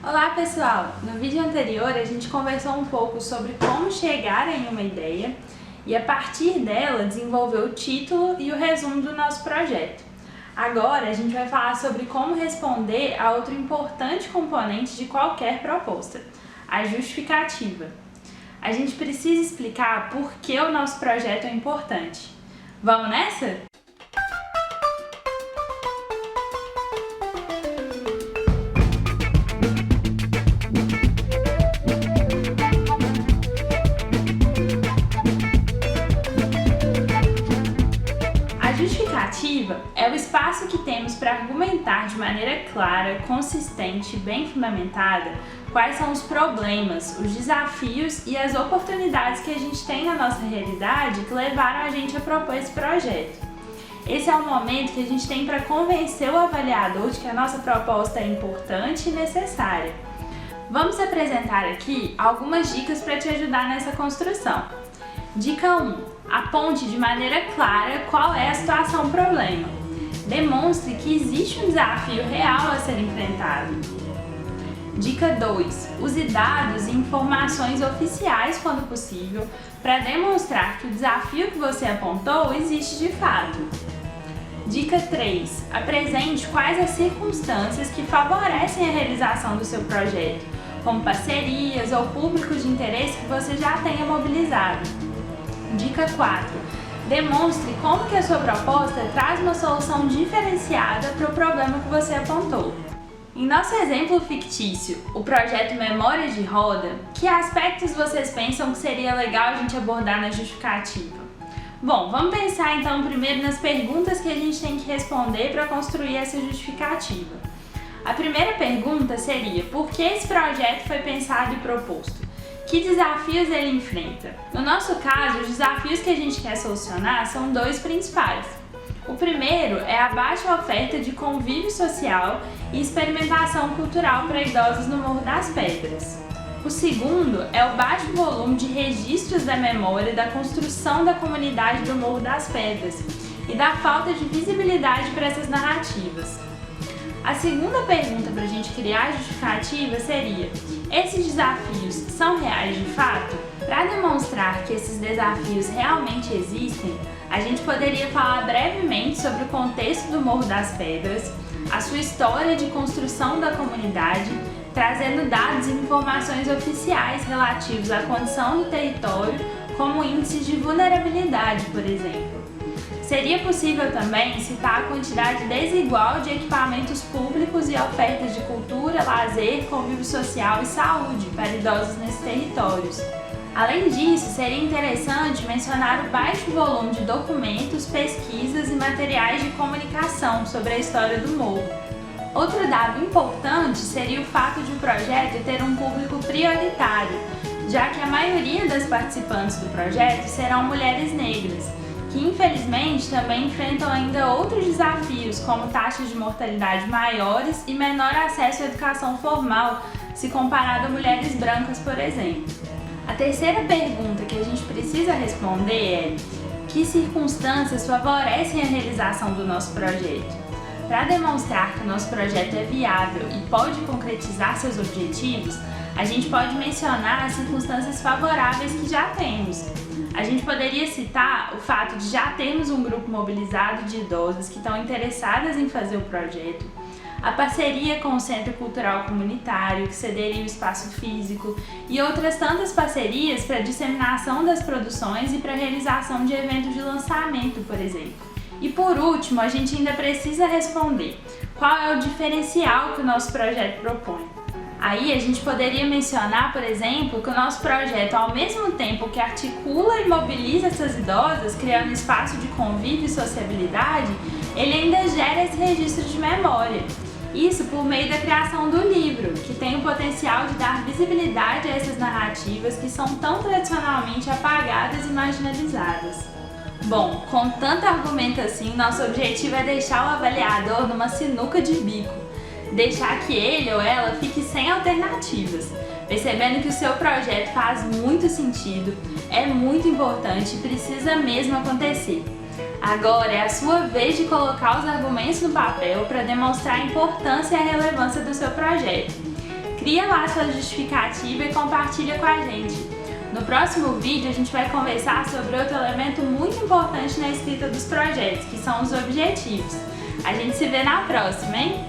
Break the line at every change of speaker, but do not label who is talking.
Olá pessoal! No vídeo anterior a gente conversou um pouco sobre como chegar em uma ideia e a partir dela desenvolver o título e o resumo do nosso projeto. Agora a gente vai falar sobre como responder a outro importante componente de qualquer proposta, a justificativa. A gente precisa explicar por que o nosso projeto é importante. Vamos nessa? A justificativa é o espaço que temos para argumentar de maneira clara, consistente e bem fundamentada quais são os problemas, os desafios e as oportunidades que a gente tem na nossa realidade que levaram a gente a propor esse projeto. Esse é o momento que a gente tem para convencer o avaliador de que a nossa proposta é importante e necessária. Vamos apresentar aqui algumas dicas para te ajudar nessa construção. Dica 1. Aponte de maneira clara qual é a situação problema. Demonstre que existe um desafio real a ser enfrentado. Dica 2. Use dados e informações oficiais quando possível para demonstrar que o desafio que você apontou existe de fato. Dica 3. Apresente quais as circunstâncias que favorecem a realização do seu projeto, como parcerias ou públicos de interesse que você já tenha mobilizado. Dica 4. Demonstre como que a sua proposta traz uma solução diferenciada para o problema que você apontou. Em nosso exemplo fictício, o projeto Memórias de Roda, que aspectos vocês pensam que seria legal a gente abordar na justificativa? Bom, vamos pensar então primeiro nas perguntas que a gente tem que responder para construir essa justificativa. A primeira pergunta seria: por que esse projeto foi pensado e proposto? Que desafios ele enfrenta? No nosso caso, os desafios que a gente quer solucionar são dois principais. O primeiro é a baixa oferta de convívio social e experimentação cultural para idosos no Morro das Pedras. O segundo é o baixo volume de registros da memória da construção da comunidade do Morro das Pedras e da falta de visibilidade para essas narrativas. A segunda pergunta para a gente criar a justificativa seria: esses desafios são reais de fato? Para demonstrar que esses desafios realmente existem, a gente poderia falar brevemente sobre o contexto do Morro das Pedras, a sua história de construção da comunidade, trazendo dados e informações oficiais relativos à condição do território, como índices de vulnerabilidade, por exemplo. Seria possível também citar a quantidade desigual de equipamentos públicos e ofertas de cultura, lazer, convívio social e saúde para idosos nesses territórios. Além disso, seria interessante mencionar o baixo volume de documentos, pesquisas e materiais de comunicação sobre a história do morro. Outro dado importante seria o fato de o projeto ter um público prioritário, já que a maioria das participantes do projeto serão mulheres negras, que infelizmente também enfrentam ainda outros desafios, como taxas de mortalidade maiores e menor acesso à educação formal, se comparado a mulheres brancas, por exemplo. A terceira pergunta que a gente precisa responder é: que circunstâncias favorecem a realização do nosso projeto? Para demonstrar que o nosso projeto é viável e pode concretizar seus objetivos, a gente pode mencionar as circunstâncias favoráveis que já temos. A gente poderia citar o fato de já termos um grupo mobilizado de idosas que estão interessadas em fazer o projeto, a parceria com o Centro Cultural Comunitário, que cederia o espaço físico, e outras tantas parcerias para a disseminação das produções e para a realização de eventos de lançamento, por exemplo. E por último, a gente ainda precisa responder: qual é o diferencial que o nosso projeto propõe? Aí a gente poderia mencionar, por exemplo, que o nosso projeto, ao mesmo tempo que articula e mobiliza essas idosas, criando espaço de convívio e sociabilidade, ele ainda gera esse registro de memória. Isso por meio da criação do livro, que tem o potencial de dar visibilidade a essas narrativas que são tão tradicionalmente apagadas e marginalizadas. Bom, com tanto argumento assim, nosso objetivo é deixar o avaliador numa sinuca de bico. Deixar que ele ou ela fique sem alternativas, percebendo que o seu projeto faz muito sentido, é muito importante e precisa mesmo acontecer. Agora é a sua vez de colocar os argumentos no papel para demonstrar a importância e a relevância do seu projeto. Cria lá sua justificativa e compartilha com a gente. No próximo vídeo a gente vai conversar sobre outro elemento muito importante na escrita dos projetos, que são os objetivos. A gente se vê na próxima, hein?